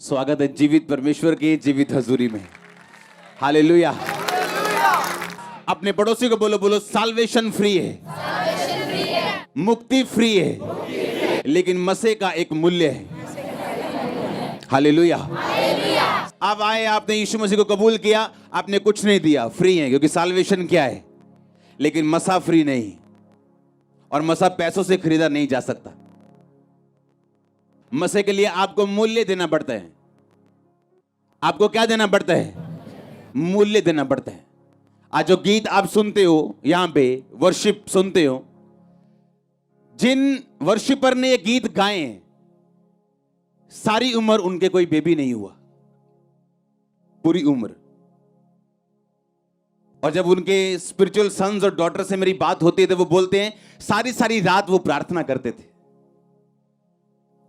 स्वागत है जीवित परमेश्वर की जीवित हजूरी में। हालेलुया। अपने पड़ोसी को बोलो, बोलो साल्वेशन फ्री है, मुक्ति फ्री है, लेकिन मसीह का एक मूल्य है। हालेलुया। अब आए, आपने यीशु मसीह को कबूल किया, आपने कुछ नहीं दिया, फ्री है, क्योंकि साल्वेशन क्या है, लेकिन मसा फ्री नहीं, और मसा पैसों से खरीदा नहीं जा सकता। मसीह के लिए आपको मूल्य देना पड़ता है। आपको क्या देना पड़ता है? मूल्य देना पड़ता है। आज जो गीत आप सुनते हो, यहां पे वर्शिप सुनते हो, जिन वर्शिपर ने ये गीत गाए हैं, सारी उम्र उनके कोई बेबी नहीं हुआ, पूरी उम्र। और जब उनके स्पिरिचुअल सन्स और डॉटर से मेरी बात होती है तो वो बोलते हैं सारी सारी रात वो प्रार्थना करते थे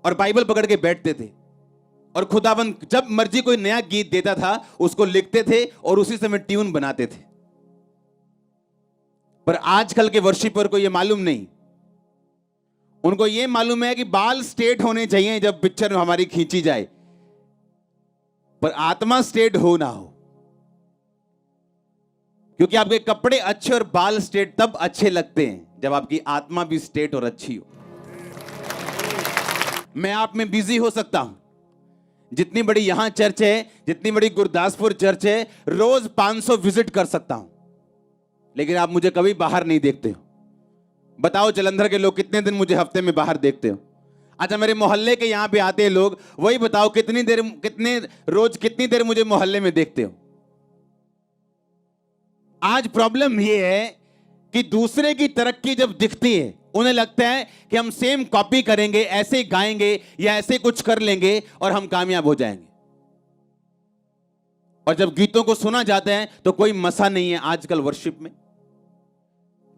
और बाइबल पकड़ के बैठते थे, और खुदावंद जब मर्जी कोई नया गीत देता था उसको लिखते थे और उसी समय ट्यून बनाते थे। पर आजकल के वर्शिपर को यह मालूम नहीं, उनको यह मालूम है कि बाल स्ट्रेट होने चाहिए जब पिक्चर हमारी खींची जाए, पर आत्मा स्ट्रेट हो ना हो। क्योंकि आपके कपड़े अच्छे और बाल स्ट्रेट तब अच्छे लगते हैं जब आपकी आत्मा भी स्ट्रेट और अच्छी हो। मैं आप में बिजी हो सकता हूं, जितनी बड़ी यहां चर्च है, जितनी बड़ी गुरदासपुर चर्च है, रोज 500 विजिट कर सकता हूं, लेकिन आप मुझे कभी बाहर नहीं देखते हो। बताओ जलंधर के लोग कितने दिन मुझे हफ्ते में बाहर देखते हो? अच्छा, मेरे मोहल्ले के यहां पे आते हैं लोग, वही बताओ कितनी देर मुझे मोहल्ले में देखते हो? आज प्रॉब्लम यह है कि दूसरे की तरक्की जब दिखती है, उन्हें लगता है कि हम सेम कॉपी करेंगे, ऐसे गाएंगे या ऐसे कुछ कर लेंगे और हम कामयाब हो जाएंगे। और जब गीतों को सुना जाता है तो कोई मसा नहीं है। आजकल वर्शिप में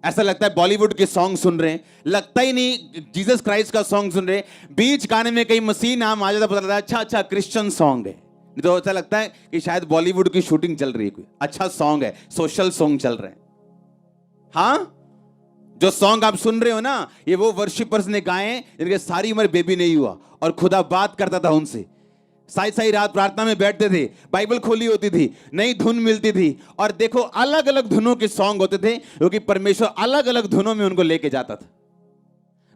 ऐसा लगता है बॉलीवुड के सॉन्ग सुन रहे हैं, लगता ही नहीं जीसस क्राइस्ट का सॉन्ग सुन रहे हैं। बीच गाने में कहीं मसीह नाम आ जाता, पता लगता है अच्छा क्रिश्चियन सॉन्ग है, नहीं तो ऐसा लगता है कि शायद बॉलीवुड की शूटिंग चल रही है, कोई अच्छा सॉन्ग है, सोशल सॉन्ग चल रहे हैं। हाँ, जो सॉन्ग आप सुन रहे हो ना, ये वो वर्शिपर्स ने गाए हैं जिनके सारी उम्र बेबी नहीं हुआ, और खुदा बात करता था उनसे। साई साई रात प्रार्थना में बैठते थे, बाइबल खोली होती थी, नई धुन मिलती थी, और देखो अलग अलग धुनों के सॉन्ग होते थे, क्योंकि परमेश्वर अलग अलग धुनों में उनको लेके जाता था।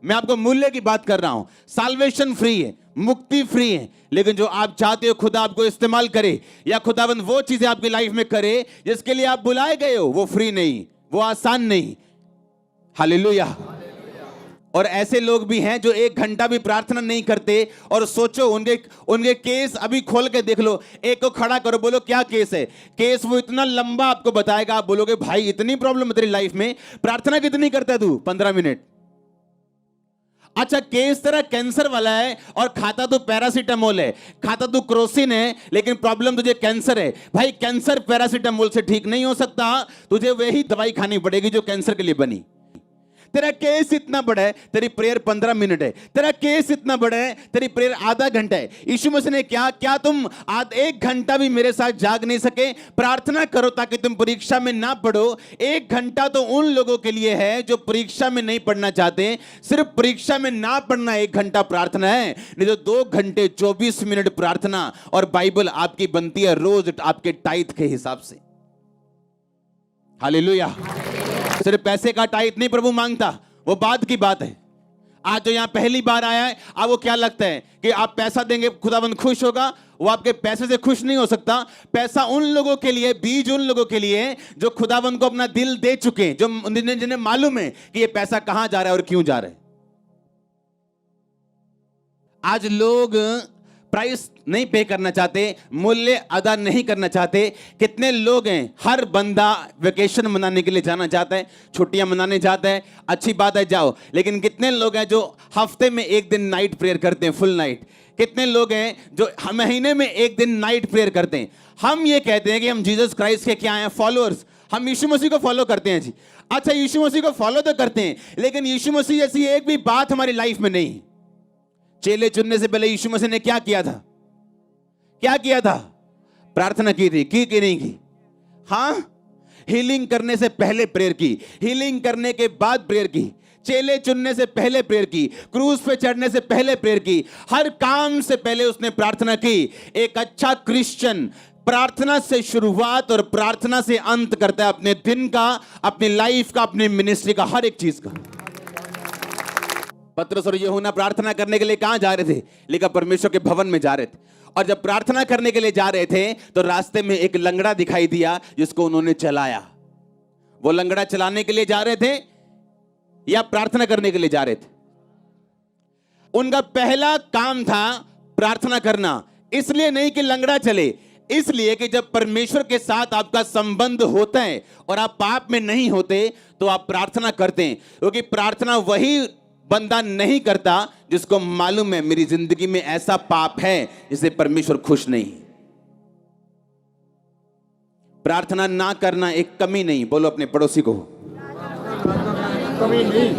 मैं आपको मूल्य की बात कर रहा हूं। साल्वेशन फ्री है, मुक्ति फ्री है, लेकिन जो आप चाहते हो खुदा आपको इस्तेमाल करे, या खुदाबंद वो चीजें आपकी लाइफ में करे जिसके लिए आप बुलाए गए हो, वो फ्री नहीं, वो आसान नहीं। हालेलुया। और ऐसे लोग भी हैं जो 1 घंटा भी प्रार्थना नहीं करते, और सोचो उनके केस अभी खोल के देख लो, एक को खड़ा करो, बोलो क्या केस है, केस वो इतना लंबा आपको बताएगा, आप बोलोगे भाई इतनी प्रॉब्लम है तेरी लाइफ में, प्रार्थना कितनी करता है तू? 15 मिनट। अच्छा, केस तेरा कैंसर वाला है और खाता तो पैरासीटामोल है, खाता तो क्रोसिन है, लेकिन प्रॉब्लम तुझे कैंसर है। भाई कैंसर पैरासीटामोल से ठीक नहीं हो सकता, तुझे वही दवाई खानी पड़ेगी जो कैंसर के लिए बनी। तेरा केस इतना बड़ा है, तेरी प्रेयर 15 मिनट है। तेरा केस इतना बड़ा है, तेरी प्रेयर आधा घंटा है। यीशु मसीह ने क्या तुम 1 घंटा भी मेरे साथ जाग नहीं सके? प्रार्थना करो ताकि तुम परीक्षा में ना पढ़ो। 1 घंटा तो उन लोगों के लिए है जो परीक्षा में नहीं पढ़ना चाहते। सिर्फ परीक्षा में ना पढ़ना 1 घंटा प्रार्थना है, नहीं तो 2 घंटे 24 मिनट प्रार्थना और बाइबल आपकी बनती है रोज आपके टाइथ के हिसाब से। हालेलुया। सिर्फ पैसे का टाइट नहीं प्रभु मांगता, वो बाद की बात है। आज जो यहां पहली बार आया है, अब वो क्या लगता है कि आप पैसा देंगे खुदाबंद खुश होगा? वो आपके पैसे से खुश नहीं हो सकता। पैसा उन लोगों के लिए, बीज उन लोगों के लिए जो खुदाबंद को अपना दिल दे चुके हैं, जो जिन्हें मालूम है कि ये पैसा कहां जा रहा है और क्यों जा रहा है। आज लोग प्राइस नहीं पे करना चाहते, मूल्य अदा नहीं करना चाहते। कितने लोग हैं, हर बंदा वेकेशन मनाने के लिए जाना चाहता है, छुट्टियां मनाने जाता है, अच्छी बात है जाओ, लेकिन कितने लोग हैं जो हफ्ते में 1 दिन नाइट प्रेयर करते हैं, फुल नाइट? कितने लोग हैं जो महीने में 1 दिन नाइट प्रेयर करते हैं? हम ये कहते हैं कि हम जीसस क्राइस्ट के क्या हैं? फॉलोअर्स। हम यीशु मसीह को फॉलो करते हैं जी। अच्छा, यीशु मसीह को फॉलो तो करते हैं, लेकिन यीशु मसीह जैसी एक भी बात हमारी लाइफ में नहीं। चेले चुनने से पहले यीशु मसीह ने क्या किया था? क्या किया था? प्रार्थना की थी, की नहीं की? हाँ, हीलिंग करने से पहले प्रेयर की, हीलिंग करने के बाद प्रेयर की। चेले चुनने से पहले प्रेयर की, क्रूज पे चढ़ने से पहले प्रेयर की, हर काम से पहले उसने प्रार्थना की। एक अच्छा क्रिश्चियन प्रार्थना से शुरुआत और प्रार्थना से अंत करता है, अपने दिन का, अपनी लाइफ का, अपनी मिनिस्ट्री का, हर एक चीज का। पतरस और यूहन्ना प्रार्थना करने के लिए कहां जा रहे थे? लिखा परमेश्वर के भवन में जा रहे थे। और जब प्रार्थना करने के लिए जा रहे थे तो रास्ते में एक लंगड़ा दिखाई दिया जिसको उन्होंने चलाया। वो लंगड़ा चलाने के लिए जा रहे थे या प्रार्थना करने के लिए जा रहे थे? उनका पहला काम था प्रार्थना करना। इसलिए नहीं कि लंगड़ा चले, इसलिए कि जब परमेश्वर के साथ आपका संबंध होता है और आप पाप में नहीं होते तो आप प्रार्थना करते हैं। क्योंकि प्रार्थना वही बंदा नहीं करता जिसको मालूम है मेरी जिंदगी में ऐसा पाप है जिससे परमेश्वर खुश नहीं। प्रार्थना ना करना एक कमी नहीं, बोलो अपने पड़ोसी को, कमी नहीं।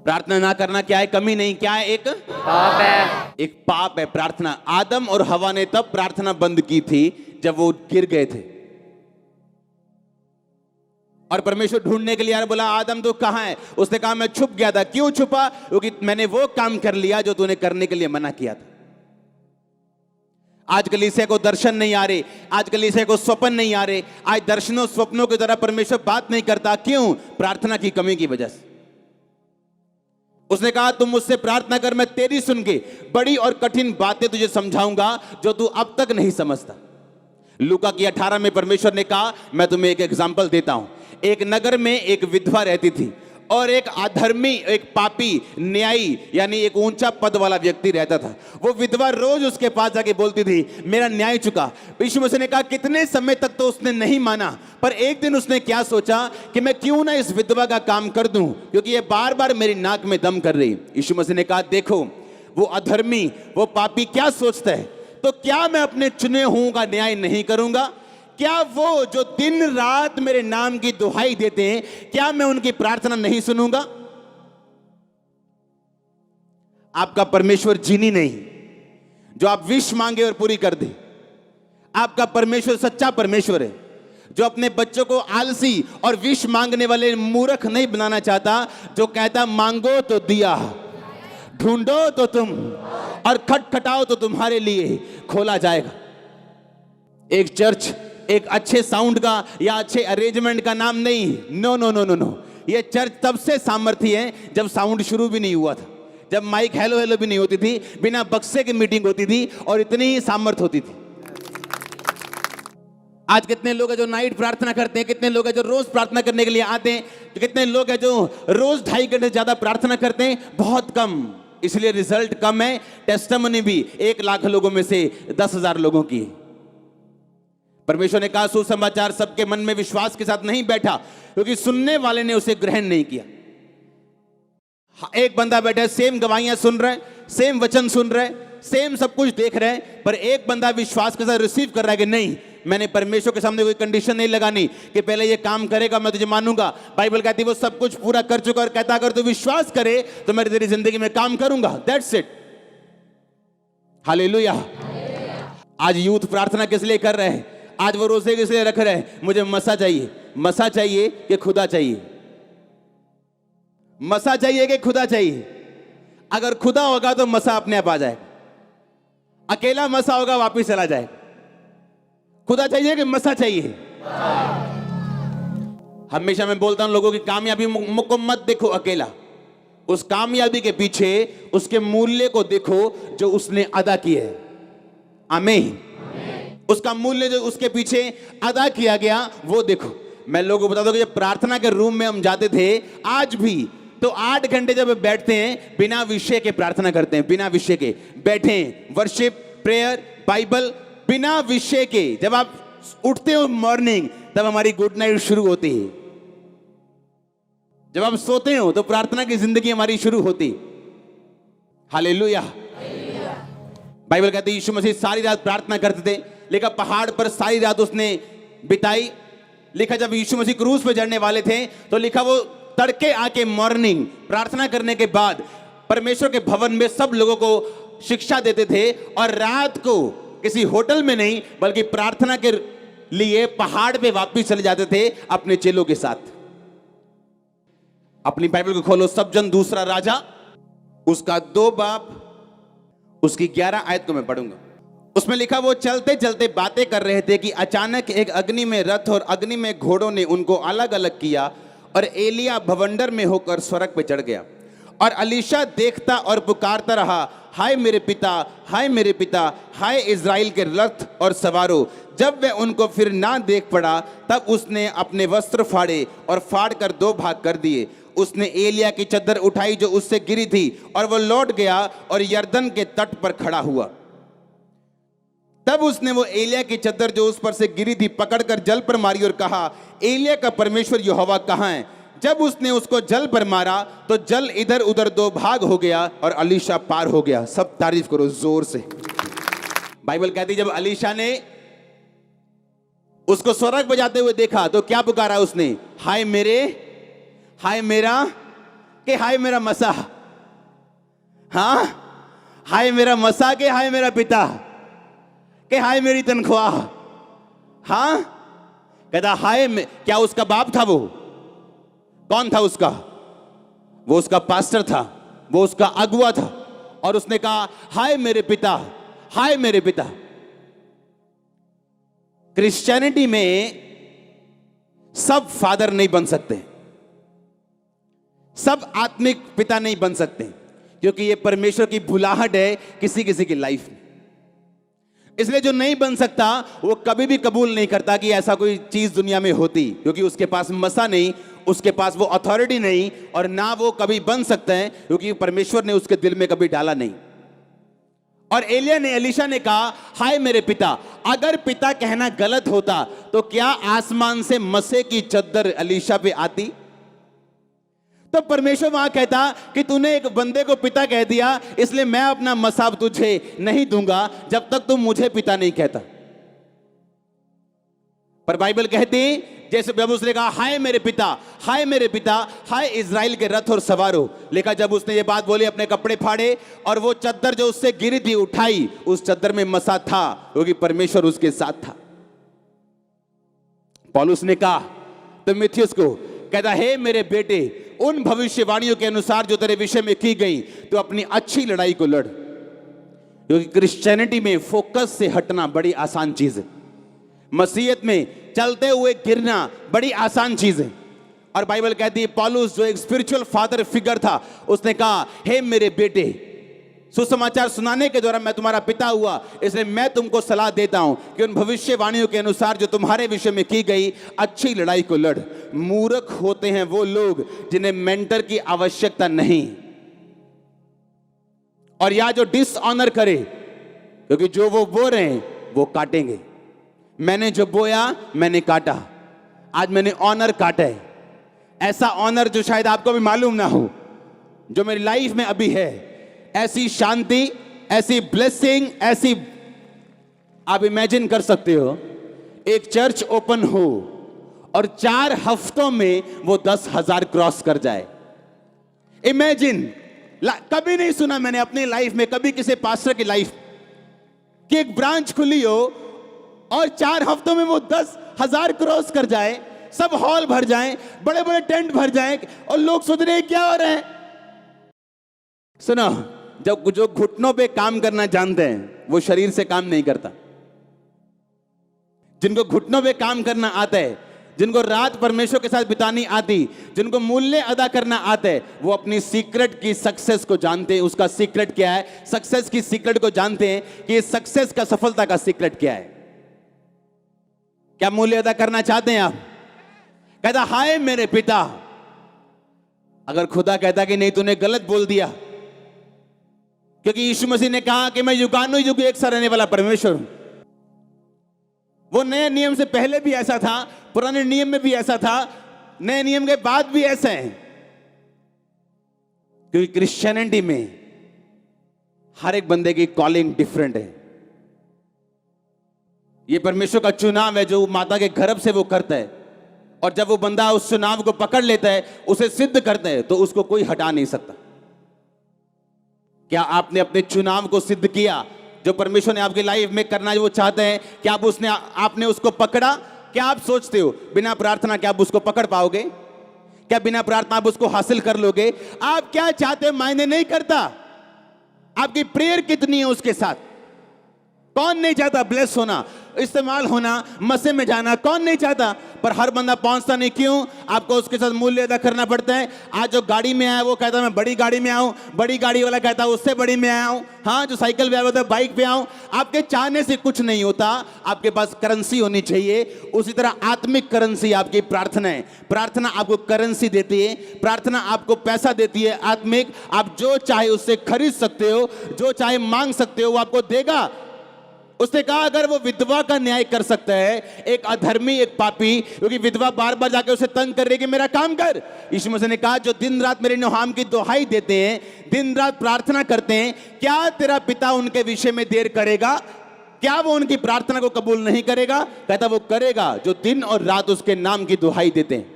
प्रार्थना ना करना क्या है? कमी नहीं। क्या है? एक पाप है। एक पाप है प्रार्थना। आदम और हवा ने तब प्रार्थना बंद की थी जब वो गिर गए थे और परमेश्वर ढूंढने के लिए यार बोला, आदम तू कहां है? उसने कहा मैं छुप गया था। क्यों छुपा? क्योंकि मैंने वो काम कर लिया जो तूने करने के लिए मना किया था। आज कलीसिया को दर्शन नहीं आ रहे, आज कलीसिया को स्वप्न नहीं आ रहे, आज दर्शनों स्वप्नों की तरह परमेश्वर बात नहीं करता। क्यों? प्रार्थना की कमी की वजह से। उसने कहा तुम मुझसे प्रार्थना कर, मैं तेरी सुन के बड़ी और कठिन बातें तुझे समझाऊंगा जो तू अब तक नहीं समझता। लूका की 18 में परमेश्वर ने कहा मैं तुम्हें एक एग्जाम्पल देता हूं। एक नगर में एक विधवा रहती थी और एक अधर्मी, एक पापी, न्यायी यानी एक ऊंचा पद वाला व्यक्ति रहता था। वो विधवा रोज उसके पास जाके बोलती थी मेरा न्याय चुका। यीशु मसीह ने कहा कितने समय तक तो उसने नहीं माना, पर एक दिन उसने क्या सोचा कि मैं क्यों ना इस विधवा का काम कर दूं, क्योंकि ये बार बार मेरी नाक में दम कर रही। यीशु मसीह ने कहा देखो वो अधर्मी, वो पापी क्या सोचता है, तो क्या मैं अपने चुने हुओं का न्याय नहीं करूंगा? क्या वो जो दिन रात मेरे नाम की दुहाई देते हैं, क्या मैं उनकी प्रार्थना नहीं सुनूंगा? आपका परमेश्वर जीनी नहीं जो आप विश मांगे और पूरी कर दे। आपका परमेश्वर सच्चा परमेश्वर है जो अपने बच्चों को आलसी और विश मांगने वाले मूर्ख नहीं बनाना चाहता, जो कहता मांगो तो दिया, ढूंढो तो तुम, और खटखटाओ तो तुम्हारे लिए खोला जाएगा। एक चर्च एक अच्छे साउंड का या अच्छे अरेंजमेंट का नाम नहीं। No no no no no. ये चर्च तब से सामर्थ्य है जब साउंड शुरू भी नहीं हुआ था, जब माइक हेलो हेलो भी नहीं होती थी, बिना बक्से की मीटिंग होती थी और इतनी ही सामर्थ्य होती थी। आज कितने लोग हैं जो नाइट प्रार्थना करते हैं, कितने लोग हैं जो रोज प्रार्थना करने के लिए आते हैं, तो कितने लोग हैं जो रोज 2.5 घंटे से ज्यादा प्रार्थना करते हैं? बहुत कम। इसलिए रिजल्ट कम है। टेस्टिमनी भी 1 लाख लोगों में से 10,000 लोगों की। परमेश्वर ने कहा सुसमाचार सबके मन में विश्वास के साथ नहीं बैठा, क्योंकि सुनने वाले ने उसे ग्रहण नहीं किया। एक बंदा बैठा है, सेम गवाहियां सुन रहा है, सेम वचन सुन रहा है, सेम सब कुछ देख रहे हैं, पर एक बंदा विश्वास के साथ रिसीव कर रहा है कि नहीं, मैंने परमेश्वर के सामने कोई कंडीशन नहीं लगानी कि पहले ये काम करेगा मैं तुझे मानूंगा। बाइबल कहती है वो सब कुछ पूरा कर चुका और कहता अगर तू विश्वास करे तो मैं तेरी जिंदगी में काम करूंगा। That's it. हालेलुया। आज यूथ प्रार्थना किस लिए कर रहे हैं? आज वो रोजे किस लिए रख रहे हैं? मुझे मसा चाहिए। मसा चाहिए कि खुदा चाहिए? मसा चाहिए कि खुदा चाहिए? अगर खुदा होगा तो मसा अपने आप आ जाए, अकेला मसा होगा वापिस चला जाए। खुदा चाहिए कि मसा चाहिए? हमेशा मैं बोलता हूं लोगों की कामयाबी को मत देखो अकेला, उस कामयाबी के पीछे उसके मूल्य को देखो जो उसने अदा किया है। आमीन। उसका मूल्य जो उसके पीछे अदा किया गया वो देखो। मैं लोगों को बता दूं कि जब प्रार्थना के रूम में हम जाते थे, आज भी तो 8 घंटे जब बैठते हैं बिना विषय के प्रार्थना करते हैं, बिना विषय के बैठे हैं, वर्शिप, प्रेयर, बाइबल, बिना विषय के। जब आप उठते हो मॉर्निंग तब हमारी गुड नाइट शुरू होती है, जब आप सोते हो तो प्रार्थना की जिंदगी हमारी शुरू होती। हालेलुया। बाइबल कहती है यीशु मसीह सारी रात प्रार्थना करते थे। लिखा पहाड़ पर सारी रात उसने बिताई। लिखा जब यीशु मसीह क्रूस पे चढ़ने वाले थे तो लिखा वो तड़के आके मॉर्निंग प्रार्थना करने के बाद परमेश्वर के भवन में सब लोगों को शिक्षा देते थे, और रात को किसी होटल में नहीं बल्कि प्रार्थना के लिए पहाड़ पे वापस चले जाते थे अपने चेलों के साथ। अपनी बाइबल को खोलो, सब जन दूसरा राजा उसका 2 बाब उसकी 11 आयत को मैं पढ़ूंगा। उसमें लिखा, वो चलते चलते बातें कर रहे थे कि अचानक एक अग्नि में रथ और अग्नि में घोड़ों ने उनको अलग अलग किया और एलिया भवंडर में होकर स्वर्ग पे चढ़ गया। और अलीशा देखता और पुकारता रहा, हाय मेरे पिता, हाय मेरे पिता, हाय इज़राइल के रथ और सवारों। जब वह उनको फिर ना देख पड़ा तब उसने अपने वस्त्र फाड़े और फाड़ कर 2 भाग कर दिए। उसने एलिया की चद्दर उठाई जो उससे गिरी थी और वह लौट गया और यरदन के तट पर खड़ा हुआ। तब उसने वो एलिया की चद्दर जो उस पर से गिरी थी पकड़कर जल पर मारी और कहा, एलिया का परमेश्वर यहोवा कहाँ है? जब उसने उसको जल पर मारा तो जल इधर उधर 2 भाग हो गया और अलीशा पार हो गया। सब तारीफ करो जोर से। बाइबल कहती जब अलीशा ने उसको स्वर्ग पर जाते हुए देखा तो क्या पुकारा उसने? हाय मेरे, हाय मेरा, के हाय मेरा मसा, हाँ हाय मेरा मसा, के हाय मेरा पिता, के हाय मेरी तनख्वाह। हाँ कहता हाय क्या उसका बाप था? वो कौन था उसका? वो उसका पास्टर था, वो उसका अगुआ था। और उसने कहा हाय मेरे पिता, हाय मेरे पिता। क्रिश्चियनिटी में सब फादर नहीं बन सकते, सब आत्मिक पिता नहीं बन सकते, क्योंकि ये परमेश्वर की भुलाहट है किसी किसी की लाइफ में। इसलिए जो नहीं बन सकता वो कभी भी कबूल नहीं करता कि ऐसा कोई चीज दुनिया में होती, क्योंकि उसके पास मसा नहीं, उसके पास वो अथॉरिटी नहीं, और ना वो कभी बन सकते हैं क्योंकि परमेश्वर ने उसके दिल में कभी डाला नहीं। और एलिया ने, एलीशा ने कहा हाय मेरे पिता। अगर पिता कहना गलत होता तो क्या आसमान से मसे की चद्दर एलीशा पे आती? तो परमेश्वर वहां कहता कि तूने एक बंदे को पिता कह दिया, इसलिए मैं अपना मसाब तुझे नहीं दूंगा जब तक तुम मुझे पिता नहीं कहता। पर बाइबल कहती जैसे जब उसने कहा हाय मेरे पिता, हाय मेरे पिता, हाय इज़राइल के रथ और सवारों, लिखा जब उसने ये बात बोली अपने कपड़े फाड़े और वो चद्दर जो उससे गिरी थी उठाई, उस चद्दर में मसा था क्योंकि परमेश्वर उसके साथ था। पौलुस ने कहा तीमुथियुस को, कहता हे मेरे बेटे, उन भविष्यवाणियों के अनुसार जो तेरे विषय में की गई तो अपनी अच्छी लड़ाई को लड़। क्योंकि क्रिश्चियनिटी में फोकस से हटना बड़ी आसान चीज है, मसीहत में चलते हुए गिरना बड़ी आसान चीज है। और बाइबल कहती है पौलुस जो एक स्पिरिचुअल फादर फिगर था, उसने कहा हे मेरे बेटे, सुसमाचार सुनाने के द्वारा मैं तुम्हारा पिता हुआ, इसलिए मैं तुमको सलाह देता हूं कि उन भविष्यवाणियों के अनुसार जो तुम्हारे विषय में की गई अच्छी लड़ाई को लड़। मूर्ख होते हैं वो लोग जिन्हें मेंटर की आवश्यकता नहीं, और या जो डिसऑनर करे, क्योंकि जो वो बो रहे हैं वो काटेंगे। मैंने जो बोया मैंने काटा, आज मैंने ऑनर काटा है। ऐसा ऑनर जो शायद आपको भी मालूम ना हो, जो मेरी लाइफ में अभी है, ऐसी शांति, ऐसी ब्लेसिंग, ऐसी आप इमेजिन कर सकते हो एक चर्च ओपन हो और 4 हफ्तों में वो 10,000 क्रॉस कर जाए। इमेजिन, कभी नहीं सुना मैंने अपनी लाइफ में, कभी किसी पास्टर की लाइफ कि एक ब्रांच खुली हो और 4 हफ्तों में वो 10,000 क्रॉस कर जाए, सब हॉल भर जाएं, बड़े बड़े टेंट भर जाएं और लोग सोच रहे हैं क्या हो रहा है। सुनो, जब जो घुटनों पे काम करना जानते हैं वो शरीर से काम नहीं करता। जिनको घुटनों पे काम करना आता है, जिनको रात परमेश्वर के साथ बितानी आती, जिनको मूल्य अदा करना आता है, वो अपनी सीक्रेट की सक्सेस को जानते हैं। उसका सीक्रेट क्या है? सक्सेस की सीक्रेट को जानते हैं कि सक्सेस का, सफलता का सीक्रेट क्या है। क्या मूल्य अदा करना चाहते हैं आप? कहता हाय मेरे पिता। अगर खुदा कहता कि नहीं तूने गलत बोल दिया, क्योंकि यीशु मसीह ने कहा कि मैं युगानुयुग एक सा रहने वाला परमेश्वर हूं। वो नए नियम से पहले भी ऐसा था, पुराने नियम में भी ऐसा था, नए नियम के बाद भी ऐसा है। क्योंकि क्रिश्चियनिटी में हर एक बंदे की कॉलिंग डिफरेंट है। ये परमेश्वर का चुनाव है जो माता के गर्भ से वो करता है, और जब वो बंदा उस चुनाव को पकड़ लेता है, उसे सिद्ध करता है, तो उसको कोई हटा नहीं सकता। क्या आपने अपने चुनाव को सिद्ध किया? जो परमेश्वर ने आपकी लाइफ में करना वो चाहते हैं, क्या आपने उसको पकड़ा? क्या आप सोचते हो बिना प्रार्थना क्या आप उसको पकड़ पाओगे? क्या बिना प्रार्थना आप उसको हासिल कर लोगे? आप क्या चाहते हो मायने नहीं करता, आपकी प्रेयर कितनी है उसके साथ। कौन नहीं चाहता ब्लेस होना, इस्तेमाल होना, मसे में जाना, कौन नहीं चाहता? पर हर बंदा पहुंचता नहीं। क्यों? आपको उसके साथ मूल्य अदा करना पड़ता है। आज जो गाड़ी में आया वो कहता मैं बड़ी गाड़ी में आऊं, बड़ी गाड़ी वाला कहता उससे बड़ी में आया हूं, हाँ जो साइकिल पे आया होता बाइक पे आऊं। आपके चाहने से कुछ नहीं होता, आपके पास करेंसी होनी चाहिए। उसी तरह आत्मिक करेंसी आपकी प्रार्थना है। प्रार्थना आपको करेंसी देती है, प्रार्थना आपको पैसा देती है आत्मिक। आप जो चाहे उससे खरीद सकते हो, जो चाहे मांग सकते हो, वो आपको देगा। उसने कहा अगर वो विधवा का न्याय कर सकता है, एक अधर्मी, एक पापी, क्योंकि विधवा बार बार जाके उसे तंग कर रही कि मेरा काम कर। यीशु मसीह ने कहा जो दिन रात मेरे नाम की दुहाई देते हैं, दिन रात प्रार्थना करते हैं, क्या तेरा पिता उनके विषय में देर करेगा? क्या वो उनकी प्रार्थना को कबूल नहीं करेगा? कहता वो करेगा जो दिन और रात उसके नाम की दुहाई देते हैं।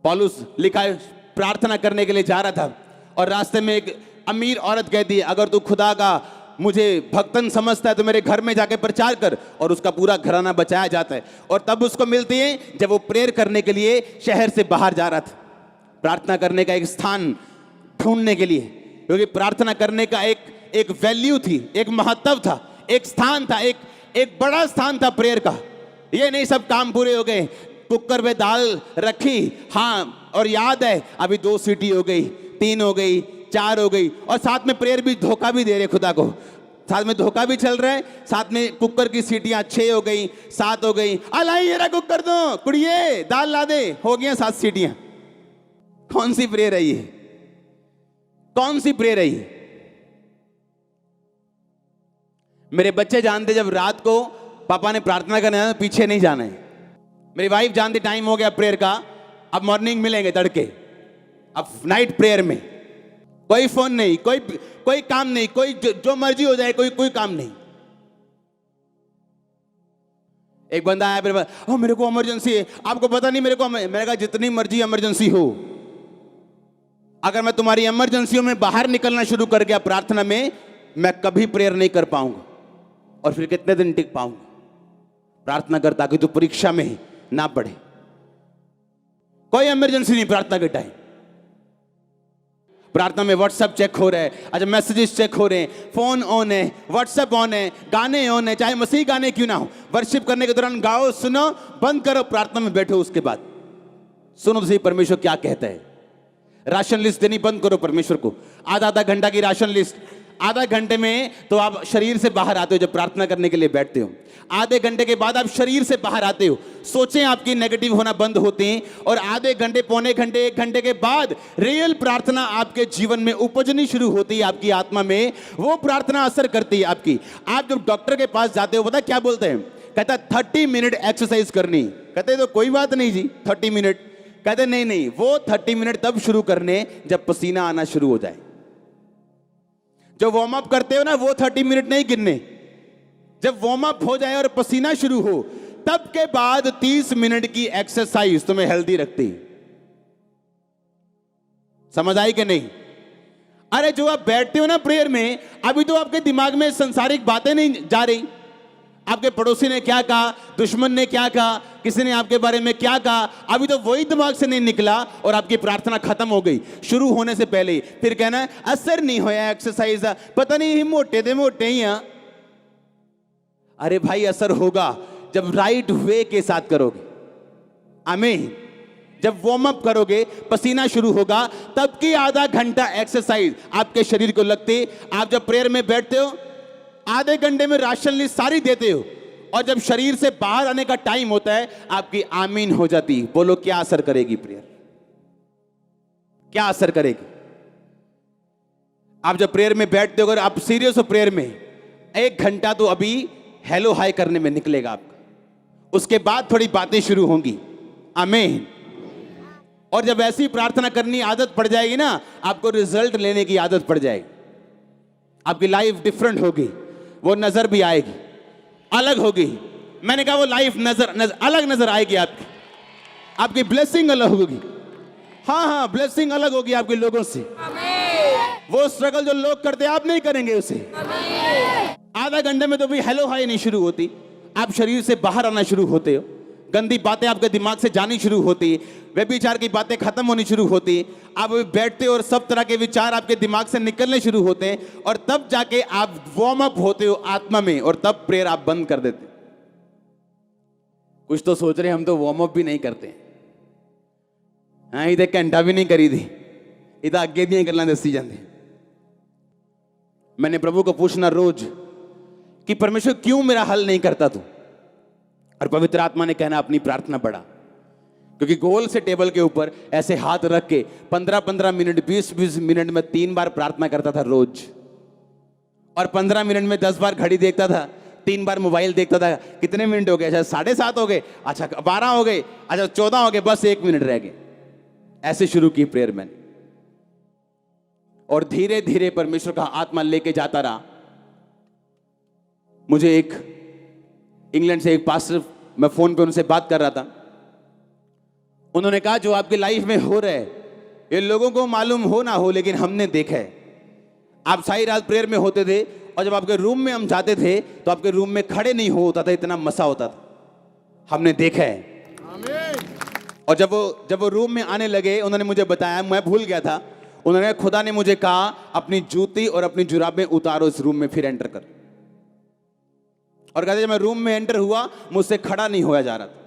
पौलुस लिखा है प्रार्थना करने के लिए जा रहा था और रास्ते में एक अमीर औरत कहती है अगर तू खुदा का मुझे भक्तन समझता है तो मेरे घर में जाके प्रचार कर, और उसका पूरा घराना बचाया जाता है। और तब उसको मिलती है जब वो प्रेयर करने के लिए शहर से बाहर जा रहा था, प्रार्थना करने का एक स्थान ढूंढने के लिए, क्योंकि प्रार्थना करने का एक वैल्यू थी, एक महत्व था, एक स्थान था, एक बड़ा स्थान था प्रेयर का। ये नहीं सब काम पूरे हो गए, कुकर में दाल रखी, हाँ और याद है अभी 2 सीटी हो गई, 3 हो गई, 4 हो गई, और साथ में प्रेयर भी धोखा भी दे रहे खुदा को, साथ में धोखा भी चल रहा है, साथ में कुकर की सीटियां 6 हो गई, 7 हो गई, अलाई ये कुकर दो कुड़िए दाल ला दे, हो गया 7 सीटियां। कौन सी प्रेयर है ये? कौन सी प्रेयर है ये? मेरे बच्चे जानते जब रात को पापा ने प्रार्थना करना है पीछे नहीं जाना है। मेरी वाइफ जानती टाइम हो गया प्रेयर का, अब मॉर्निंग मिलेंगे तड़के, अब नाइट प्रेयर में कोई फोन नहीं, कोई काम नहीं, कोई जो मर्जी हो जाए, कोई काम नहीं। एक बंदा आया मेरे पास, मेरे को इमरजेंसी है, आपको पता नहीं मेरे को। मैंने कहा जितनी मर्जी इमरजेंसी हो, अगर मैं तुम्हारी इमरजेंसियों में बाहर निकलना शुरू कर गया प्रार्थना में, मैं कभी प्रेयर नहीं कर पाऊंगा, और फिर कितने दिन टिक पाऊंगा? प्रार्थना कर ताकि तू परीक्षा में ना पढ़े। कोई इमरजेंसी नहीं प्रार्थना के टाइम। प्रार्थना में व्हाट्सएप चेक हो रहा है, अच्छा मैसेजेस चेक हो रहे हैं, फोन ऑन है, व्हाट्सएप ऑन है, गाने ऑन है, चाहे मसीह गाने क्यों ना हो। वर्शिप करने के दौरान गाओ, सुनो, बंद करो, प्रार्थना में बैठो, उसके बाद सुनो तो सही परमेश्वर क्या कहता है। राशन लिस्ट देनी बंद करो परमेश्वर को, आधा घंटा की राशन लिस्ट। आधा घंटे में तो आप शरीर से बाहर आते हो जब प्रार्थना करने के लिए बैठते हो, आधे घंटे के बाद आप शरीर से बाहर आते हो, सोचें आपकी नेगेटिव होना बंद होती हैं, और आधे घंटे, पौने घंटे, 1 घंटे के बाद रियल प्रार्थना आपके जीवन में उपजनी शुरू होती है, आपकी आत्मा में वो प्रार्थना असर करती है आपकी। आप जब डॉक्टर के पास जाते हो, पता क्या बोलते हैं? कहता 30 मिनट एक्सरसाइज करनी। कहते तो कोई बात नहीं जी 30 मिनट। कहते नहीं, वो 30 मिनट तब शुरू करने जब पसीना आना शुरू हो जाए। जो वार्म अप करते हो ना, वो 30 मिनट नहीं गिनने, जब वार्म अप हो जाए और पसीना शुरू हो, तब के बाद 30 मिनट की एक्सरसाइज तुम्हें हेल्दी रखती। समझ आई कि नहीं? अरे जो आप बैठते हो ना प्रेयर में, अभी तो आपके दिमाग में संसारिक बातें नहीं जा रही। आपके पड़ोसी ने क्या कहा, दुश्मन ने क्या कहा, किसी ने आपके बारे में क्या कहा, अभी तो वही दिमाग से नहीं निकला, और आपकी प्रार्थना खत्म हो गई शुरू होने से पहले ही। फिर कहना असर नहीं होया एक्सरसाइज, पता नहीं मोटे ही हैं। अरे भाई असर होगा जब राइट वे के साथ करोगे। आमीन। जब वार्म अप करोगे, पसीना शुरू होगा, तब की आधा घंटा एक्सरसाइज आपके शरीर को लगती। आप जब प्रेयर में बैठते हो, आधे घंटे में राशन लिस्ट सारी देते हो, और जब शरीर से बाहर आने का टाइम होता है, आपकी आमीन हो जाती। बोलो क्या असर करेगी प्रेयर? क्या असर करेगी? आप जब प्रेयर में बैठते हो, अगर आप सीरियस हो प्रेयर में, 1 घंटा तो अभी हेलो हाय करने में निकलेगा आपका, उसके बाद थोड़ी बातें शुरू होंगी। आमीन। और जब ऐसी प्रार्थना करनी आदत पड़ जाएगी ना, आपको रिजल्ट लेने की आदत पड़ जाएगी, आपकी लाइफ डिफरेंट होगी, वो नजर भी आएगी, अलग होगी। मैंने कहा वो लाइफ अलग नजर आएगी आपकी ब्लेसिंग अलग होगी। हाँ, ब्लेसिंग अलग होगी आपके लोगों से। वो स्ट्रगल जो लोग करते आप नहीं करेंगे उसे। आधा घंटे में तो भी हेलो हाय नहीं शुरू होती, आप शरीर से बाहर आना शुरू होते हो, गंदी बातें आपके दिमाग से जानी शुरू होती, व्यभिचार की बातें खत्म होनी शुरू होती, आप बैठते और सब तरह के विचार आपके दिमाग से निकलने शुरू होते हैं, और तब जाके आप वार्म अप होते हो आत्मा में, और तब प्रेयर आप बंद कर देते। कुछ तो सोच रहे हम तो वार्म अप भी नहीं करते। हाँ, इधर घंटा भी नहीं करी थी, इधर अगे दियां गल्लां दसी जांदे। मैंने प्रभु को पूछना रोज कि परमेश्वर क्यों मेरा हल नहीं करता तू, और पवित्र आत्मा ने कहना अपनी प्रार्थना बढ़ा। क्योंकि गोल से टेबल के ऊपर ऐसे हाथ रख के 15-15 मिनट 20-20 मिनट में 3 बार प्रार्थना करता था रोज, और 15 मिनट में 10 बार घड़ी देखता था, 3 बार मोबाइल देखता था। कितने मिनट हो गए? अच्छा 7:30 हो गए, अच्छा 12 हो गए, अच्छा 14 हो गए, बस 1 मिनट रह गए। ऐसे शुरू की प्रेयर मैंने, और धीरे धीरे परमेश्वर का आत्मा लेके जाता रहा। मुझे एक इंग्लैंड से एक पास्टर, मैं फोन पे उनसे बात कर रहा था, उन्होंने कहा जो आपकी लाइफ में हो रहा है ये लोगों को मालूम हो ना हो, लेकिन हमने देखा है। आप सारी रात प्रेयर में होते थे, और जब आपके रूम में हम जाते थे तो आपके रूम में खड़े नहीं हो होता था, इतना मसा होता था, हमने देखा है। और जब वो रूम में आने लगे, उन्होंने मुझे बताया, मैं भूल गया था, उन्होंने खुदा ने मुझे कहा अपनी जूती और अपनी जुराबें उतारो इस रूम में, फिर एंटर कर। और कहते जब मैं रूम में एंटर हुआ मुझसे खड़ा नहीं होया जा रहा था।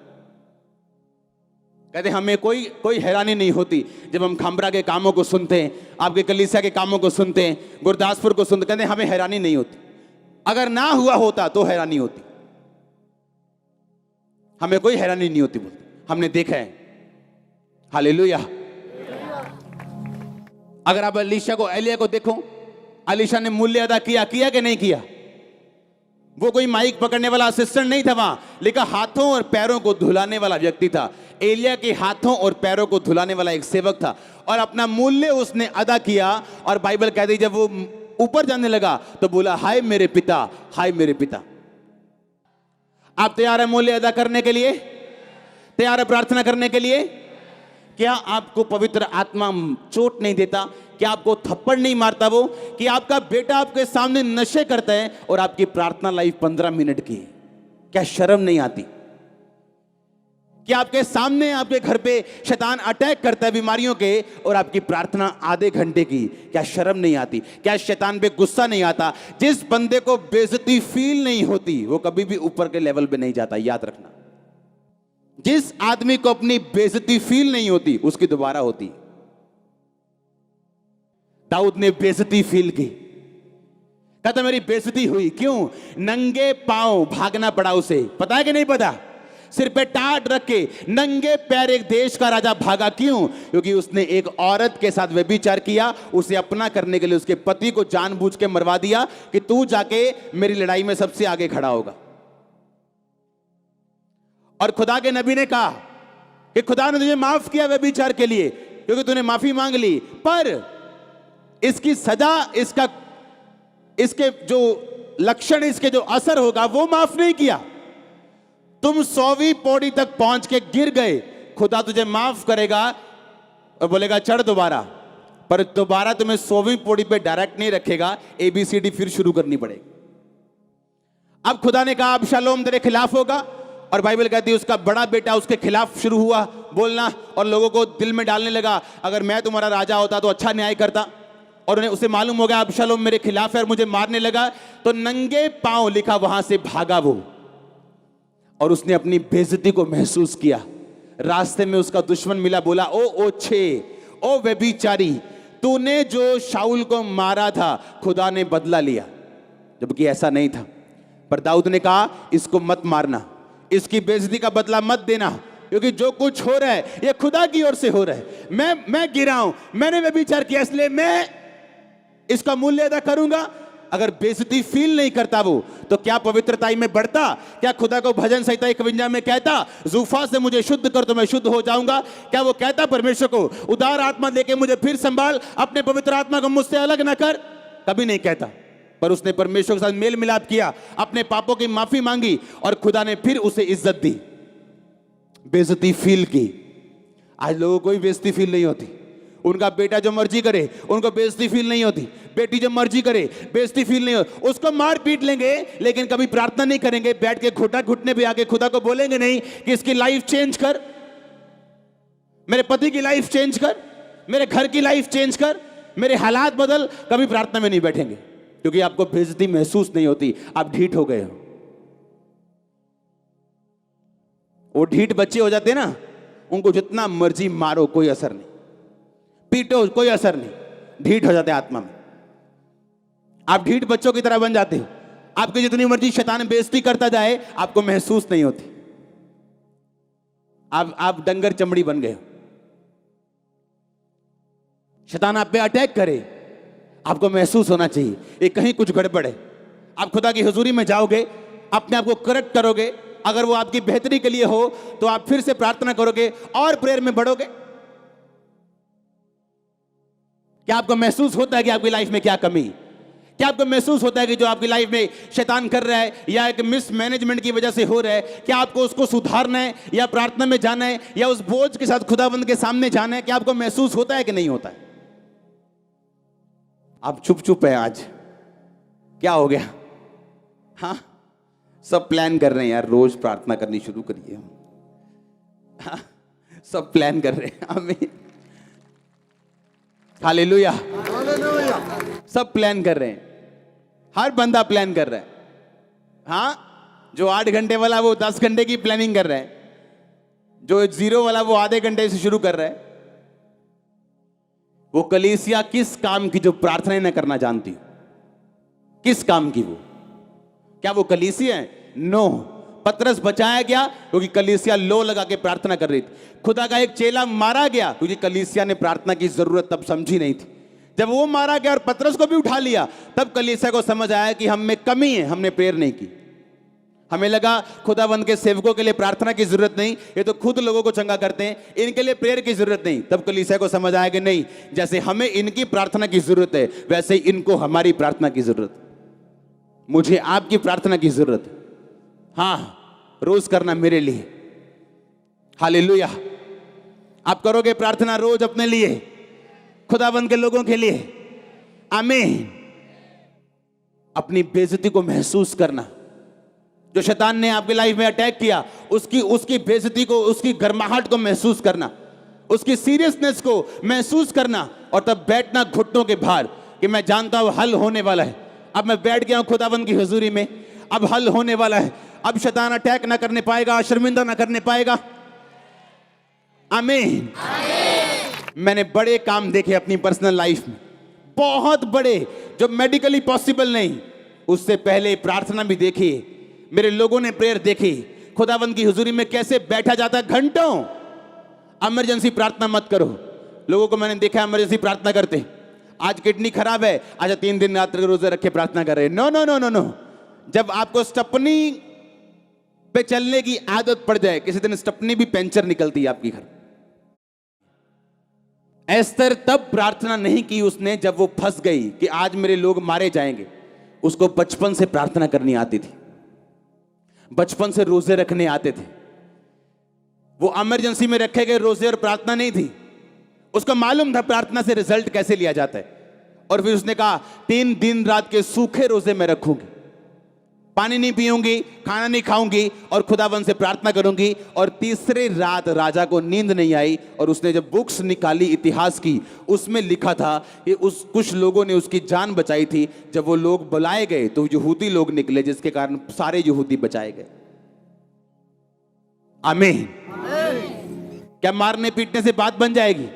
कहते हमें कोई हैरानी नहीं होती जब हम खामरा के कामों को सुनते हैं, आपके कलीसिया के कामों को सुनते हैं, गुरदासपुर को सुनते, कहते हमें हैरानी नहीं होती। अगर ना हुआ होता तो हैरानी होती, हमें कोई हैरानी नहीं होती, बोलते हमने देखा है। हालेलुया। अगर आप एलिया को देखो, एलीशा ने मूल्य अदा किया कि नहीं किया? वो कोई माइक पकड़ने वाला असिस्टेंट नहीं था, वहां लिखा हाथों और पैरों को धुलाने वाला व्यक्ति था। एलिया के हाथों और पैरों को धुलाने वाला एक सेवक था, और अपना मूल्य उसने अदा किया। और बाइबल कहती है जब वो ऊपर जाने लगा तो बोला हाय मेरे पिता, हाय मेरे पिता। आप तैयार है मूल्य अदा करने के लिए? तैयार है प्रार्थना करने के लिए? क्या आपको पवित्र आत्मा चोट नहीं देता? क्या आपको थप्पड़ नहीं मारता वो? कि आपका बेटा आपके सामने नशे करता है और आपकी प्रार्थना लाइफ 15 मिनट की? क्या शर्म नहीं आती? कि आपके सामने आपके घर पे शैतान अटैक करता है बीमारियों के, और आपकी प्रार्थना आधे घंटे की? क्या शर्म नहीं आती? क्या शैतान पे गुस्सा नहीं आता? जिस बंदे को बेइज्जती फील नहीं होती वो कभी भी ऊपर के लेवल पे नहीं जाता, याद रखना। जिस आदमी को अपनी बेइज्जती फील नहीं होती उसकी दोबारा होती। दाऊद ने बेइज्जती फील की, कहता मेरी बेइज्जती हुई। क्यों? नंगे पांव भागना पड़ा उसे, पता है कि नहीं पता? सिर पे टाट रख के नंगे पैर एक देश का राजा भागा। क्यों? क्योंकि उसने एक औरत के साथ व्यभिचार किया, उसे अपना करने के लिए उसके पति को जानबूझ के मरवा दिया कि तू जाके मेरी लड़ाई में सबसे आगे खड़ा होगा। और खुदा के नबी ने कहा कि खुदा ने तुझे माफ किया व्यभिचार के लिए क्योंकि तूने माफी मांग ली, पर इसकी सजा, इसके जो लक्षण, इसके जो असर होगा वो माफ नहीं किया। तुम 100वीं पौड़ी तक पहुंच के गिर गए, खुदा तुझे माफ करेगा और बोलेगा चढ़ दोबारा, पर दोबारा तुम्हें 100वीं पौड़ी पे डायरेक्ट नहीं रखेगा, ABCD फिर शुरू करनी पड़ेगी। अब खुदा ने कहा अबशालोम तेरे खिलाफ होगा, और बाइबल कहती है उसका बड़ा बेटा उसके खिलाफ शुरू हुआ बोलना, और लोगों को दिल में डालने लगा अगर मैं तुम्हारा राजा होता तो अच्छा न्याय करता। और उन्हें उसे मालूम हो गया अबशालोम मेरे खिलाफ है और मुझे मारने लगा, तो नंगे पांव लिखा वहां से भागा वो, और उसने अपनी बेइज्जती को महसूस किया। रास्ते में उसका दुश्मन मिला, बोला ओ व्यभिचारी, तूने जो शाऊल को मारा था खुदा ने बदला लिया, जबकि ऐसा नहीं था। पर दाऊद ने कहा इसको मत मारना, इसकी बेइज्जती का बदला मत देना, क्योंकि जो कुछ हो रहा है ये खुदा की ओर से हो रहा है। मैं गिरा हूं, मैंने व्यभिचार किया, इसलिए मैं इसका मूल्य अदा करूंगा। अगर बेइज्जती फील नहीं करता वो, तो क्या पवित्रताई में बढ़ता? क्या खुदा को भजन संहिता 51 में कहता जूफा से मुझे शुद्ध कर तो मैं शुद्ध हो जाऊंगा? क्या वो कहता परमेश्वर को उदार आत्मा देके मुझे फिर संभाल, अपने पवित्र आत्मा को मुझसे अलग ना कर? कभी नहीं कहता। पर उसने परमेश्वर के साथ मेल मिलाप किया, अपने पापों की माफी मांगी, और खुदा ने फिर उसे इज्जत दी, बेइज्जती फील की। आज लोगों को कोई बेइज्जती फील नहीं होती, उनका बेटा जो मर्जी करे उनको बेइज्जती फील नहीं होती, बेटी जो मर्जी करे बेइज्जती फील नहीं होती, उसको मार पीट लेंगे लेकिन कभी प्रार्थना नहीं करेंगे, बैठ के घुटने पे आके खुदा को बोलेंगे नहीं कि इसकी लाइफ चेंज कर, मेरे पति की लाइफ चेंज कर, मेरे घर की लाइफ चेंज कर, मेरे हालात बदल। कभी प्रार्थना में नहीं बैठेंगे क्योंकि आपको बेइज्जती महसूस नहीं होती, आप ढीठ हो गए हो। वो ढीठ बच्चे हो जाते हैं ना, उनको जितना मर्जी मारो कोई असर नहीं, पीटो कोई असर नहीं, ढीठ हो जाते आत्मा में। आप ढीठ बच्चों की तरह बन जाते हो, आपकी जितनी मर्जी शैतान बेइज्जती करता जाए आपको महसूस नहीं होती, आप डंगर चमड़ी बन गए हो। शैतान आप पे अटैक करे, आपको महसूस होना चाहिए ये कहीं कुछ गड़बड़ है। आप खुदा की हुजूरी में जाओगे, अपने आप को करेक्ट करोगे, अगर वो आपकी बेहतरी के लिए हो तो आप फिर से प्रार्थना करोगे और प्रेयर में बढ़ोगे। क्या आपको महसूस होता है कि आपकी लाइफ में क्या कमी? क्या आपको महसूस होता है कि जो आपकी लाइफ में शैतान कर रहा है या एक मिसमैनेजमेंट की वजह से हो रहा है, क्या आपको उसको सुधारना है या प्रार्थना में जाना है या उस बोझ के साथ खुदाबंद के सामने जाना है? क्या आपको महसूस होता है कि नहीं होता है? आप चुप है आज, क्या हो गया? हाँ, सब प्लान कर रहे हैं यार, रोज प्रार्थना करनी शुरू करिए। हाँ, सब प्लान कर रहे हैं। आमीन, हालेलुया। सब प्लान कर रहे हैं, हर बंदा प्लान कर रहा है। हाँ, जो 8 घंटे वाला वो 10 घंटे की प्लानिंग कर रहा है, जो 0 वाला वो आधे घंटे से शुरू कर रहा है। वो कलीसिया किस काम की जो प्रार्थना न करना जानती हो? किस काम की? वो क्या वो कलीसिया है? नो। पतरस बचाया गया क्योंकि कलीसिया लो लगा के प्रार्थना कर रही थी। खुदा का एक चेला मारा गया क्योंकि कलीसिया ने प्रार्थना की जरूरत तब समझी नहीं थी। जब वो मारा गया और पतरस को भी उठा लिया, तब कलीसिया को समझ आया कि हम में कमी है, हमने प्रेयर नहीं की। हमें लगा खुदाबंद के सेवकों के लिए प्रार्थना की जरूरत नहीं, ये तो खुद लोगों को चंगा करते हैं, इनके लिए प्रेयर की जरूरत नहीं। तब कलीसिया को समझ आया कि नहीं, जैसे हमें इनकी प्रार्थना की जरूरत है वैसे ही इनको हमारी प्रार्थना की जरूरत है। मुझे आपकी प्रार्थना की जरूरत है, हाँ, रोज करना मेरे लिए। हालेलुया। आप करोगे प्रार्थना रोज अपने लिए, खुदाबंद के लोगों के लिए। आमीन। अपनी बेइज्जती को महसूस करना, जो शैतान ने आपकी लाइफ में अटैक किया उसकी बेइज्जती को, उसकी गर्माहट को महसूस करना, उसकी सीरियसनेस को महसूस करना, और तब बैठना घुटनों के भार कि मैं जानता हूं हल होने वाला है। अब मैं बैठ गया हूं खुदाबंद की हुजूरी में, अब हल होने वाला है, अब शैतान अटैक ना करने पाएगा, शर्मिंदा ना करने पाएगा। आमीन। मैंने बड़े काम देखे अपनी पर्सनल लाइफ में, बहुत बड़े, जो मेडिकली पॉसिबल नहीं। उससे पहले प्रार्थना भी देखी, मेरे लोगों ने प्रेयर देखी, खुदावंद की हुजूरी में कैसे बैठा जाता है घंटों। इमरजेंसी प्रार्थना मत करो। लोगों को मैंने देखा इमरजेंसी प्रार्थना करते, आज किडनी खराब है, आज 3 दिन रात रोजे रख के प्रार्थना कर रहे हैं। No no no no no. जब आपको स्टपनी पे चलने की आदत पड़ जाए, किसी दिन स्टपनी भी पंचर निकलती है आपकी घर। एस्तर तब प्रार्थना नहीं की उसने जब वो फंस गई कि आज मेरे लोग मारे जाएंगे। उसको बचपन से प्रार्थना करनी आती थी, बचपन से रोजे रखने आते थे। वो इमरजेंसी में रखे गए रोजे और प्रार्थना नहीं थी, उसको मालूम था प्रार्थना से रिजल्ट कैसे लिया जाता है। और फिर उसने कहा 3 दिन रात के सूखे रोजे में रखूंगी, पानी नहीं पीऊंगी, खाना नहीं खाऊंगी और खुदावंद से प्रार्थना करूंगी। और तीसरे रात राजा को नींद नहीं आई, और उसने जब बुक्स निकाली इतिहास की, उसमें लिखा था कि कुछ लोगों ने उसकी जान बचाई थी। जब वो लोग बुलाए गए तो यहूदी लोग निकले, जिसके कारण सारे यहूदी बचाए गए। आमीन। क्या मारने पीटने से बात बन जाएगी?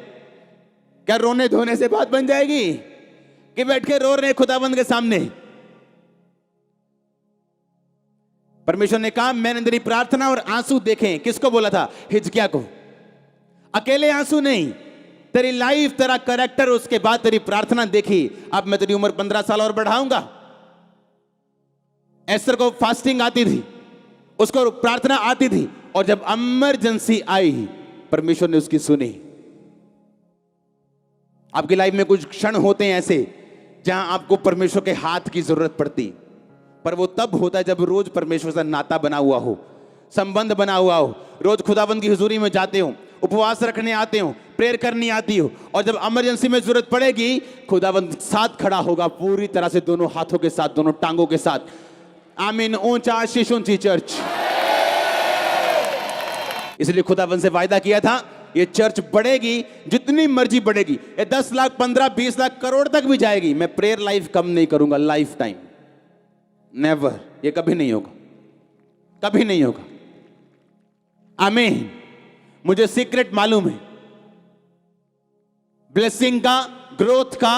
क्या रोने धोने से बात बन जाएगी कि बैठ के रो रहे खुदावंद के सामने? परमेश्वर ने कहा मैंने तेरी प्रार्थना और आंसू देखे। किसको बोला था? हिजकिय्याह को। अकेले आंसू नहीं, तेरी लाइफ, तेरा कैरेक्टर, उसके बाद तेरी प्रार्थना देखी। अब मैं तेरी उम्र 15 साल और बढ़ाऊंगा। एस्तर को फास्टिंग आती थी, उसको प्रार्थना आती थी, और जब इमरजेंसी आई परमेश्वर ने उसकी सुनी। आपकी लाइफ में कुछ क्षण होते हैं ऐसे जहां आपको परमेश्वर के हाथ की जरूरत पड़ती, पर वो तब होता है जब रोज परमेश्वर से नाता बना हुआ हो, संबंध बना हुआ हो, रोज खुदावंद की हुजूरी में जाते हो, उपवास रखने आते हो, प्रेयर करनी आती हो, और जब इमरजेंसी में जरूरत पड़ेगी खुदावंद साथ खड़ा होगा पूरी तरह से, दोनों हाथों के साथ, दोनों टांगों के साथ। आमीन। ऊंचा आशीष ऊंची चर्च। इसलिए खुदावंद से वायदा किया था ये चर्च बढ़ेगी, जितनी मर्जी बढ़ेगी, ये 10 लाख 15 20 लाख करोड़ तक भी जाएगी, मैं प्रेयर लाइफ कम नहीं करूंगा लाइफ टाइम, नेवर। ये कभी नहीं होगा, कभी नहीं होगा। आमीन। मुझे सीक्रेट मालूम है ब्लेसिंग का, ग्रोथ का।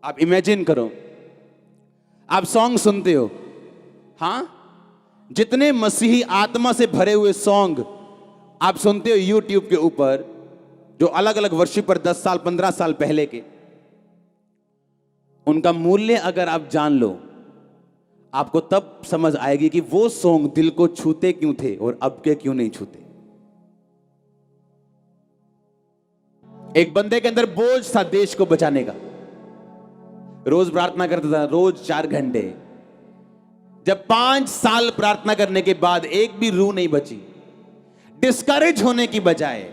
आप इमेजिन करो, आप सॉन्ग सुनते हो, हां, जितने मसीही आत्मा से भरे हुए सॉन्ग आप सुनते हो यूट्यूब के ऊपर, जो अलग अलग वर्शिपर 10 साल 15 साल पहले के, उनका मूल्य अगर आप जान लो, आपको तब समझ आएगी कि वो सॉन्ग दिल को छूते क्यों थे और अब के क्यों नहीं छूते। एक बंदे के अंदर बोझ था देश को बचाने का, रोज प्रार्थना करता था, रोज 4 घंटे। जब 5 साल प्रार्थना करने के बाद एक भी रूह नहीं बची, डिस्करेज होने की बजाय,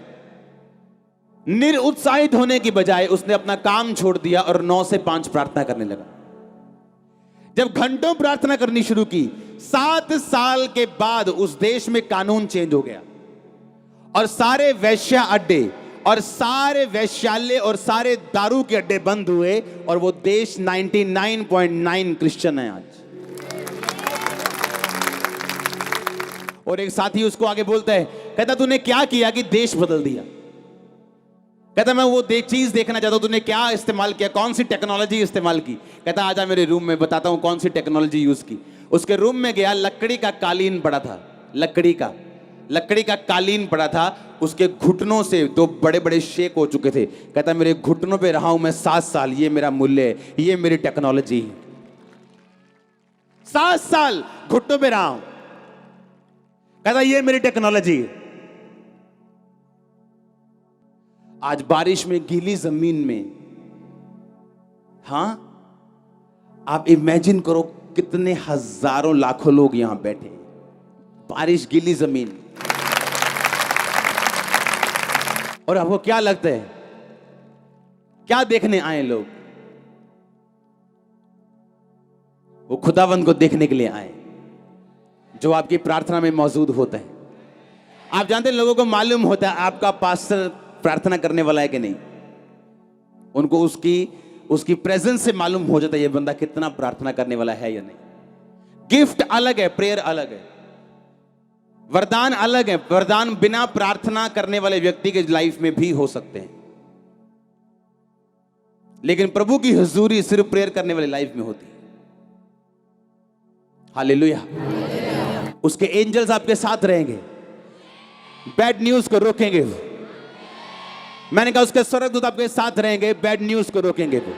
निरुत्साहित होने की बजाय उसने अपना काम छोड़ दिया और 9 से 5 प्रार्थना करने लगा। जब घंटों प्रार्थना करनी शुरू की, 7 साल के बाद उस देश में कानून चेंज हो गया और सारे वेश्या अड्डे और सारे वैश्यालय और सारे दारू के अड्डे बंद हुए और वो देश 99.9 क्रिश्चियन है आज। और एक साथी उसको आगे बोलता है, कहता तूने क्या किया कि देश बदल दिया? कहता मैं वो चीज देखना चाहता हूं, तूने क्या इस्तेमाल किया, कौन सी टेक्नोलॉजी इस्तेमाल की? कहता आजा मेरे रूम में बताता हूं कौन सी टेक्नोलॉजी यूज की। उसके रूम में गया, लकड़ी का कालीन पड़ा था, लकड़ी का कालीन पड़ा था, उसके घुटनों से 2 बड़े बड़े शेक हो चुके थे। कहता मेरे घुटनों पे रहा हूं मैं 7 साल, ये मेरा मूल्य है, ये मेरी टेक्नोलॉजी है। 7 साल घुटनों पे रहा हूं, कहता ये मेरी टेक्नोलॉजी है। आज बारिश में गीली जमीन में, हां, आप इमेजिन करो कितने हजारों लाखों लोग यहां बैठे, बारिश गीली जमीन, और आपको क्या लगता है क्या देखने आए लोग? वो खुदावंद को देखने के लिए आए जो आपकी प्रार्थना में मौजूद होता है। आप जानते हैं, लोगों को मालूम होता है आपका पास्टर प्रार्थना करने वाला है कि नहीं। उनको उसकी प्रेजेंस से मालूम हो जाता है ये बंदा कितना प्रार्थना करने वाला है या नहीं। गिफ्ट अलग है, प्रेयर अलग है, वरदान अलग है। वरदान बिना प्रार्थना करने वाले व्यक्ति के लाइफ में भी हो सकते हैं, लेकिन प्रभु की हुजूरी सिर्फ प्रेयर करने वाले लाइफ में होती है। हालेलुया। उसके एंजल्स आपके साथ रहेंगे, बैड न्यूज को रोकेंगे। मैंने कहा उसके स्वर्गदूत आपके साथ रहेंगे, बैड न्यूज को रोकेंगे वो।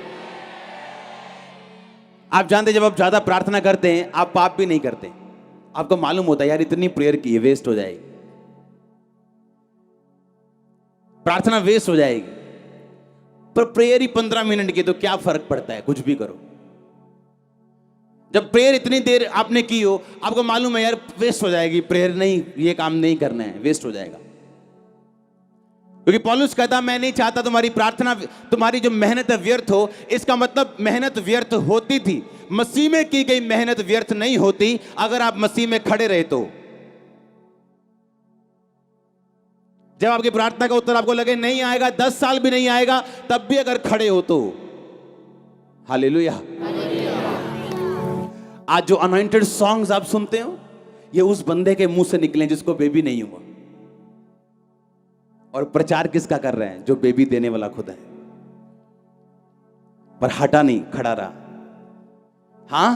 आप जानते जब आप ज्यादा प्रार्थना करते हैं आप पाप भी नहीं करते। आपको मालूम होता है यार इतनी प्रेयर की वेस्ट हो जाएगी, प्रार्थना वेस्ट हो जाएगी, पर प्रेयर ही 15 मिनट की, तो क्या फर्क पड़ता है, कुछ भी करो। जब प्रेयर इतनी देर आपने की हो, आपको मालूम है यार वेस्ट हो जाएगी प्रेयर, नहीं ये काम नहीं करना है, वेस्ट हो जाएगा। क्योंकि पौलुस कहता मैं नहीं चाहता तुम्हारी प्रार्थना, तुम्हारी जो मेहनत है व्यर्थ हो। इसका मतलब मेहनत व्यर्थ होती थी, मसीह में की गई मेहनत व्यर्थ नहीं होती अगर आप मसीह में खड़े रहे तो। जब आपकी प्रार्थना का उत्तर आपको लगे नहीं आएगा, 10 साल भी नहीं आएगा, तब भी अगर खड़े हो तो। हालेलुया। आज जो अनॉइंटेड सॉन्ग्स आप सुनते हो, ये उस बंदे के मुंह से निकले जिसको बेबी नहीं हुआ। और प्रचार किसका कर रहे हैं? जो बेबी देने वाला खुद है, पर हटा नहीं, खड़ा रहा। हां,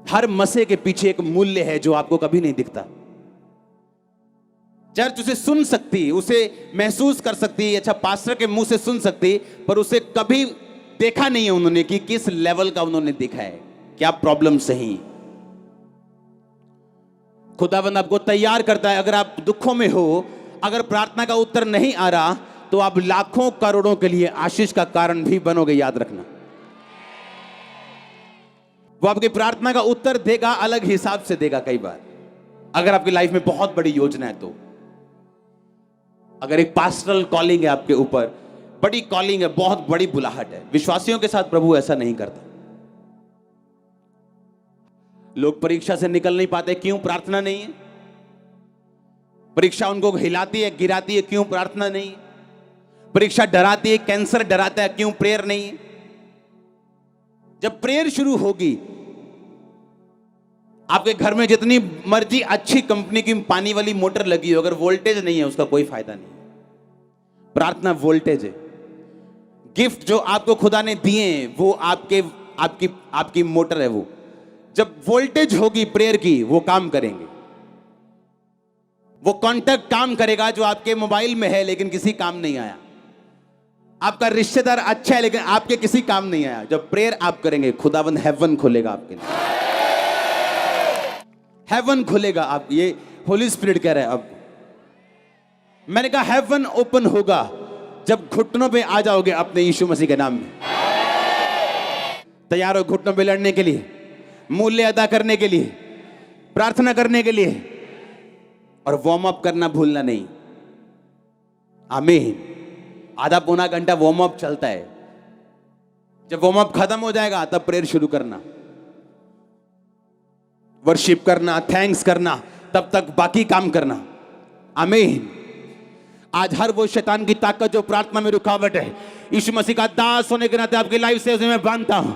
हर मसे के पीछे एक मूल्य है जो आपको कभी नहीं दिखता। चर्च उसे सुन सकती, उसे महसूस कर सकती, अच्छा पास्टर के मुंह से सुन सकती, पर उसे कभी देखा नहीं है उन्होंने कि किस लेवल का उन्होंने देखा है, क्या प्रॉब्लम सही। खुदावंद आपको तैयार करता है। अगर आप दुखों में हो, अगर प्रार्थना का उत्तर नहीं आ रहा, तो आप लाखों करोड़ों के लिए आशीष का कारण भी बनोगे, याद रखना। वो आपकी प्रार्थना का उत्तर देगा, अलग हिसाब से देगा कई बार। अगर आपकी लाइफ में बहुत बड़ी योजना है तो, अगर एक पास्टरल कॉलिंग है आपके ऊपर, बड़ी कॉलिंग है, बहुत बड़ी बुलाहट है, विश्वासियों के साथ प्रभु ऐसा नहीं करता। लोग परीक्षा से निकल नहीं पाते, क्यों? प्रार्थना नहीं है। परीक्षा उनको हिलाती है, गिराती है, क्यों? प्रार्थना नहीं है। परीक्षा डराती है, कैंसर डराता है, क्यों? प्रेयर नहीं है। जब प्रेयर शुरू होगी, आपके घर में जितनी मर्जी अच्छी कंपनी की पानी वाली मोटर लगी हो, अगर वोल्टेज नहीं है उसका कोई फायदा नहीं। प्रार्थना वोल्टेज है। गिफ्ट जो आपको खुदा ने दिए हैं वो आपकी मोटर है। वो जब वोल्टेज होगी प्रेयर की, वो काम करेंगे। वो कॉन्टैक्ट काम करेगा जो आपके मोबाइल में है लेकिन किसी काम नहीं आया। आपका रिश्तेदार अच्छा है लेकिन आपके किसी काम नहीं आया। जब प्रेयर आप करेंगे, खुदावंद हेवन खोलेगा आपके लिए, हेवन खुलेगा। आप, ये होली स्पिरिट कह रहा है। अब मैंने कहा हेवन ओपन होगा जब घुटनों पे आ जाओगे अपने यीशु मसीह के नाम में। तैयार हो घुटनों पे लड़ने के लिए, मूल्य अदा करने के लिए, प्रार्थना करने के लिए, और वार्म अप करना भूलना नहीं। आमीन। आधा पौना घंटा वार्म अप चलता है। जब वार्म अप खत्म हो जाएगा तब प्रेयर शुरू करना, वर्शिप करना, थैंक्स करना, तब तक बाकी काम करना। आमीन। आज हर वो शैतान की ताकत जो प्रार्थना में रुकावट है, यीशु मसीह का दास होने के नाते आपकी लाइफ से उसे मैं बांधता हूं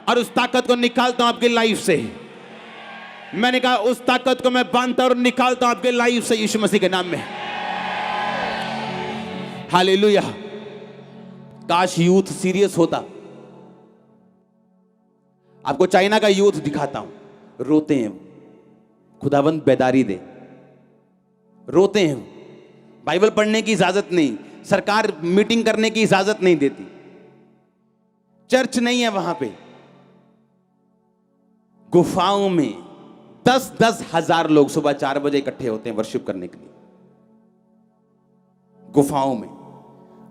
और उस ताकत को निकालता हूं आपकी लाइफ से। मैंने कहा उस ताकत को मैं बांधता और निकालता हूं आपके लाइफ से यीशु मसीह के नाम में। हालेलुया। काश यूथ सीरियस होता। आपको चाइना का यूथ दिखाता हूं, रोते हैं, खुदावंद बेदारी दे। रोते हैं, बाइबल पढ़ने की इजाजत नहीं, सरकार मीटिंग करने की इजाजत नहीं देती, चर्च नहीं है वहां पे। गुफाओं में 10-10 हजार लोग सुबह 4 बजे इकट्ठे होते हैं वर्शिप करने के लिए। गुफाओं में,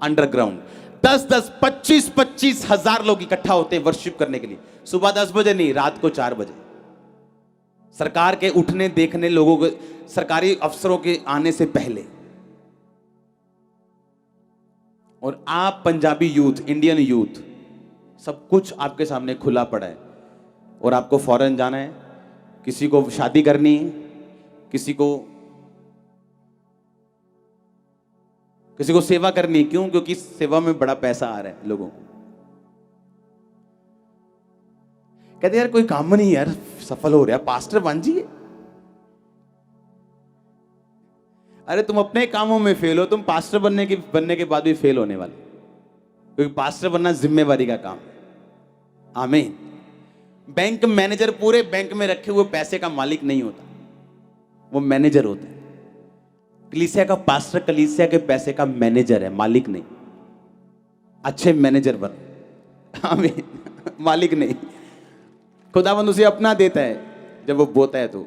अंडरग्राउंड 10-10, 25-25 हजार लोग इकट्ठा होते हैं वर्शिप करने के लिए। सुबह 10 बजे नहीं, रात को 4 बजे। सरकार के उठने देखने, लोगों को, सरकारी अफसरों के आने से पहले। और आप पंजाबी यूथ, इंडियन यूथ, सब कुछ आपके सामने खुला पड़ा है और आपको फॉरेन जाना है, किसी को शादी करनी है, किसी को सेवा करनी है। क्यों? क्योंकि सेवा में बड़ा पैसा आ रहा है लोगों को। कहते यार कोई काम नहीं यार, सफल हो रहा है, पास्टर बन जाइए। अरे तुम अपने कामों में फेल हो, तुम पास्टर बनने के बाद भी फेल होने वाले, क्योंकि पास्टर बनना जिम्मेवारी का काम है। आमीन। बैंक मैनेजर पूरे बैंक में रखे हुए पैसे का मालिक नहीं होता, वो मैनेजर होता है। कलीसिया का पास्टर कलीसिया के पैसे का मैनेजर है, मालिक नहीं। अच्छे मैनेजर बन। आमीन। मालिक नहीं। खुदावंद उसे अपना देता है जब वो बोता है। तो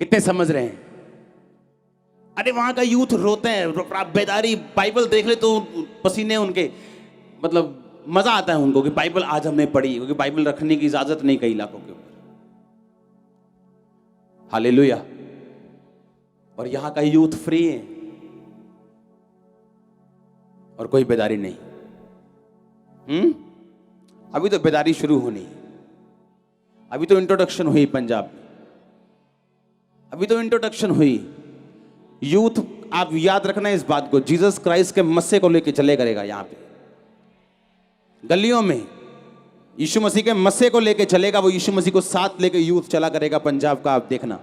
कितने समझ रहे हैं? अरे वहां का यूथ रोते हैं, बेदारी। बाइबल देख ले तो पसीने उनके, मतलब मजा आता है उनको कि बाइबल आज हमने पढ़ी, क्योंकि बाइबल रखने की इजाजत नहीं कई इलाकों के ऊपर। हालेलुया। और यहां का यूथ फ्री है और कोई बेदारी नहीं। अभी तो बेदारी शुरू होनी है, अभी तो इंट्रोडक्शन हुई पंजाब में, अभी तो इंट्रोडक्शन हुई। यूथ, आप याद रखना इस बात को, जीसस क्राइस्ट के मस्से को लेके चले करेगा। यहां पे गलियों में यीशु मसीह के मस्से को लेके चलेगा, वो यीशु मसीह को साथ लेके यूथ चला करेगा पंजाब का। आप देखना,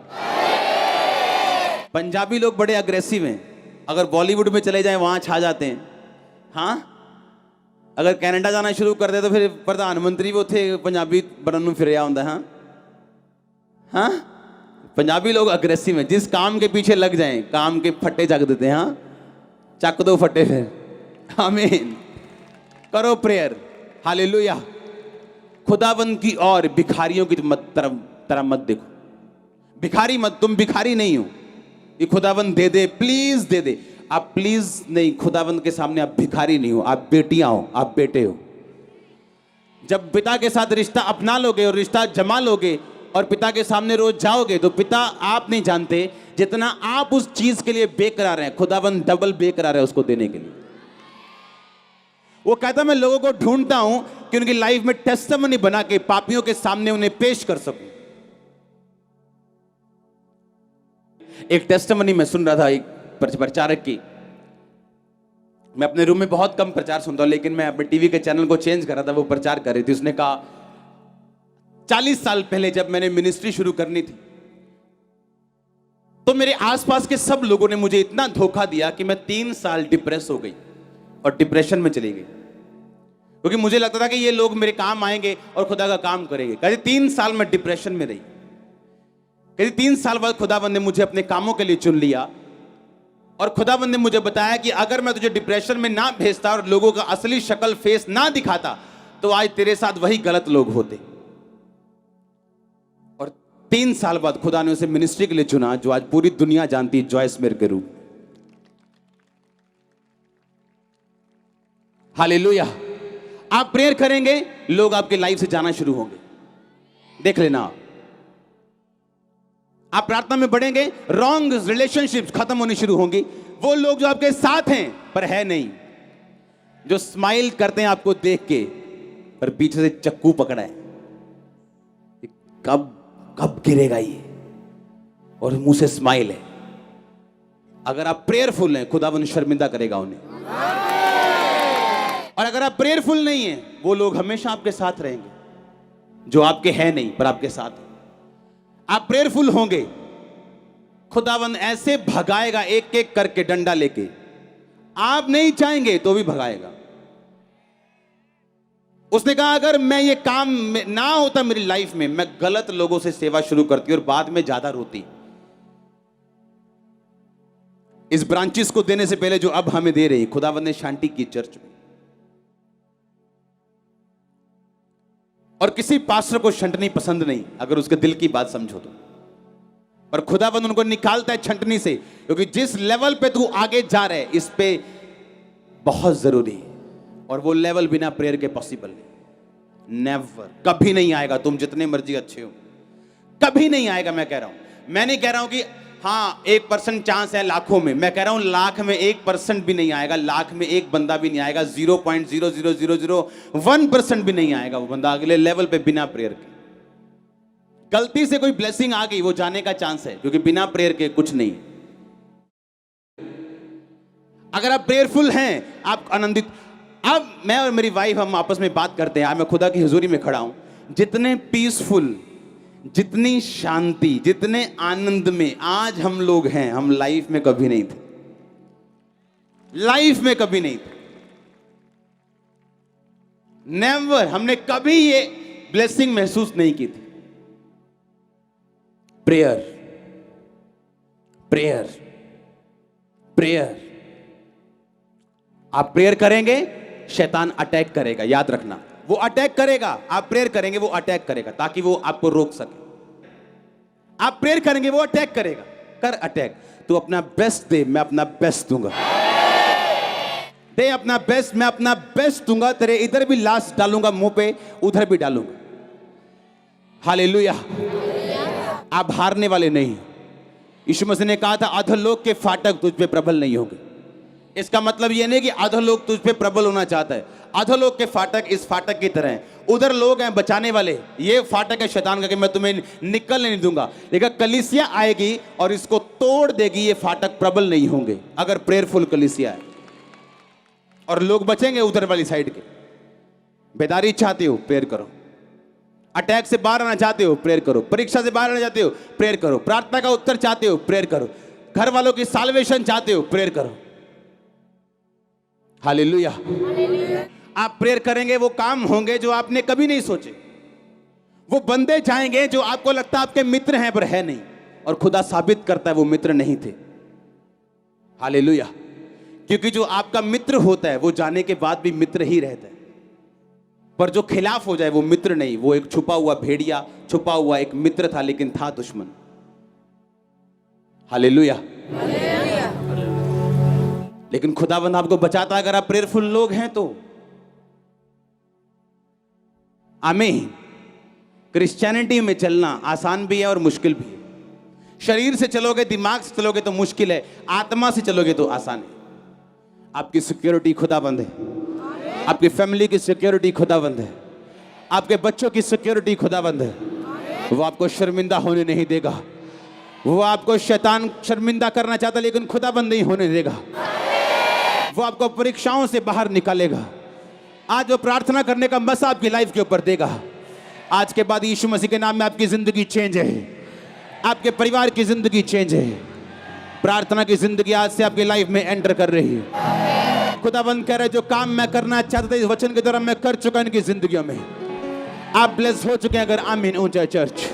पंजाबी लोग बड़े अग्रेसिव हैं। अगर बॉलीवुड में चले जाएं वहां छा जाते हैं। हाँ, अगर कनाडा जाना शुरू कर दे तो फिर प्रधानमंत्री वो थे पंजाबी बनन फिर होंगे। हाँ हाँ, पंजाबी लोग अग्रेसिव हैं। जिस काम के पीछे लग जाएं, काम के फट्टे जग देते हैं। हाँ, चक दो फट्टे फिर। आमीन। करो प्रेयर। हालेलुया। खुदावंद की और भिखारियों की तरफ मत देखो। भिखारी मत, तुम भिखारी नहीं हो। ये खुदावंद दे दे, प्लीज दे दे। आप प्लीज नहीं, खुदावंद के सामने आप भिखारी नहीं हो, आप बेटियां हो, आप बेटे हो। जब पिता के साथ रिश्ता अपना लोगे और रिश्ता जमा लोगे और पिता के सामने रोज जाओगे, तो पिता आप नहीं जानते जितना आप उस चीज के लिए बेकरार हैं, खुदाबंद डबल बेकरार है उसको देने के लिए। वो कहता मैं लोगों को ढूंढता हूं कि उनकी लाइफ में टेस्टिमनी बना के पापियों के सामने उन्हें पेश कर सकूं। एक टेस्टिमनी मैं सुन रहा था एक प्रचारक की। मैं अपने रूम में बहुत कम प्रचार सुनता हूं, लेकिन मैं अपने टीवी के चैनल को चेंज कर रहा था, वो प्रचार कर रही थी। उसने कहा 40 साल पहले जब मैंने मिनिस्ट्री शुरू करनी थी, तो मेरे आसपास के सब लोगों ने मुझे इतना धोखा दिया कि मैं 3 साल डिप्रेस हो गई और डिप्रेशन में चली गई, क्योंकि मुझे लगता था कि ये लोग मेरे काम आएंगे और खुदा का काम करेंगे। कहते 3 साल में डिप्रेशन में रही। कहते 3 साल बाद खुदाबंद ने मुझे अपने कामों के लिए चुन लिया और खुदाबंद ने मुझे बताया कि अगर मैं तुझे डिप्रेशन में ना भेजता और लोगों का असली शक्ल फेस ना दिखाता, तो आज तेरे साथ वही गलत लोग होते। और 3 साल बाद खुदा ने उसे मिनिस्ट्री के लिए चुना, जो आज पूरी दुनिया जानती है, जॉयस मेयर के रूप। हालेलुया। आप प्रेयर करेंगे, लोग आपके लाइफ से जाना शुरू होंगे, देख लेना। आप प्रार्थना में बढ़ेंगे, रॉन्ग रिलेशनशिप्स खत्म होनी शुरू होंगी। वो लोग जो आपके साथ हैं पर है नहीं, जो स्माइल करते हैं आपको देख के पर पीछे से चक्कू पकड़ा है, कब कब गिरेगा ये, और मुंह से स्माइल है। अगर आप प्रेयरफुल हैं, खुदावन शर्मिंदा करेगा उन्हें। और अगर आप प्रेयरफुल नहीं हैं, वो लोग हमेशा आपके साथ रहेंगे, जो आपके हैं नहीं पर आपके साथ हैं। आप प्रेयरफुल होंगे, खुदावन ऐसे भगाएगा एक एक करके डंडा लेके, आप नहीं चाहेंगे तो भी भगाएगा। उसने कहा अगर मैं ये काम ना होता मेरी लाइफ में, मैं गलत लोगों से सेवा शुरू करती और बाद में ज्यादा रोती। इस ब्रांचेस को देने से पहले जो अब हमें दे रही खुदावन ने शांति की चर्च में। और किसी पास्टर को छंटनी पसंद नहीं, अगर उसके दिल की बात समझो तो। पर खुदाबंद उनको निकालता है छंटनी से, क्योंकि जिस लेवल पे तू आगे जा रहा है, इस पे बहुत जरूरी है। और वो लेवल बिना प्रेयर के पॉसिबल नहीं, नेवर, कभी नहीं आएगा। तुम जितने मर्जी अच्छे हो, कभी नहीं आएगा। मैं कह रहा हूं, मैं नहीं कह रहा हूं कि हाँ 1% चांस है लाखों में, मैं कह रहा हूं लाख में 1% भी नहीं आएगा, लाख में एक बंदा भी नहीं आएगा, 0.00001% भी नहीं आएगा वो बंदा अगले लेवल पे बिना प्रेयर के। गलती से कोई ब्लेसिंग आ गई, वो जाने का चांस है, क्योंकि बिना प्रेयर के कुछ नहीं। अगर आप प्रेयरफुल हैं, आप आनंदित। अब मैं और मेरी वाइफ हम आपस में बात करते हैं, आज मैं खुदा की हुजूरी में खड़ा हूं। जितने पीसफुल, जितनी शांति, जितने आनंद में आज हम लोग हैं, हम लाइफ में कभी नहीं थे। लाइफ में कभी नहीं थे, नेवर। हमने कभी ये ब्लेसिंग महसूस नहीं की थी। Prayer, prayer, prayer. आप प्रेयर करेंगे, शैतान अटैक करेगा, याद रखना। वो अटैक करेगा, आप प्रेयर करेंगे, वो अटैक करेगा, ताकि वो आपको रोक सके। आप प्रेयर करेंगे, वो अटैक करेगा। कर अटैक। तू अपना बेस्ट दे, मैं अपना बेस्ट दूंगा। दे अपना बेस्ट, मैं अपना बेस्ट दूंगा। तेरे इधर भी लाश डालूंगा मुंह पे, उधर भी डालूंगा। हालेलुया। आप हारने वाले नहीं। यीशु मसीह ने कहा था अधोलोक के फाटक तुझ पे प्रबल नहीं होंगे। इसका मतलब यह नहीं कि अधोलोक तुझ पे प्रबल होना चाहता है। अधोलोक के फाटक इस फाटक की तरह हैं। उधर लोग हैं बचाने वाले, ये फाटक है शैतान का कि मैं तुम्हें निकलने नहीं दूंगा। लेकिन कलीसिया आएगी और इसको तोड़ देगी, ये फाटक प्रबल नहीं होंगे अगर प्रेयरफुल कलीसिया है। और लोग बचेंगे उधर वाली साइड के। बेदारी चाहते हो, प्रेयर करो। अटैक से बाहर आना चाहते हो, प्रेयर करो। परीक्षा से बाहर आना चाहते हो, प्रेयर करो। प्रार्थना का उत्तर चाहते हो, प्रेयर करो। घर वालों की साल्वेशन चाहते हो, प्रेयर करो। हालेलुया। आप प्रेयर करेंगे, वो काम होंगे जो आपने कभी नहीं सोचे। वो बंदे जाएंगे जो आपको लगता है आपके मित्र हैं पर है नहीं, और खुदा साबित करता है वो मित्र नहीं थे। हालेलुया। क्योंकि जो आपका मित्र होता है वो जाने के बाद भी मित्र ही रहता है, पर जो खिलाफ हो जाए वो मित्र नहीं, वो एक छुपा हुआ भेड़िया, छुपा हुआ एक मित्र था, लेकिन था दुश्मन। हालेलुया। लेकिन खुदावंद आपको बचाता है अगर आप प्रेयरफुल लोग हैं तो। आमीन। क्रिश्चियनिटी में चलना आसान भी है और मुश्किल भी है। शरीर से चलोगे, दिमाग से चलोगे तो मुश्किल है, आत्मा से चलोगे तो आसान है। आपकी सिक्योरिटी खुदाबंद है, आपकी फैमिली की सिक्योरिटी खुदाबंद है, आपके बच्चों की सिक्योरिटी खुदाबंद है। वो आपको शर्मिंदा होने नहीं देगा। वो आपको शैतान शर्मिंदा करना चाहता लेकिन खुदाबंद नहीं होने देगा। वो आपको परीक्षाओं से बाहर निकालेगा। आज वो प्रार्थना करने का मसा आपकी लाइफ के ऊपर देगा। आज के बाद यीशु मसीह के नाम में आपकी जिंदगी चेंज है, आपके परिवार की जिंदगी चेंज है। प्रार्थना की जिंदगी आज से आपकी लाइफ में एंटर कर रही है। खुदाबंद कह रहे हैं जो काम मैं करना चाहता था इस वचन के द्वारा मैं कर चुका इनकी जिंदगियों में। आप ब्लेस हो चुके हैं। अगर आमीन ऊंचा चर्च।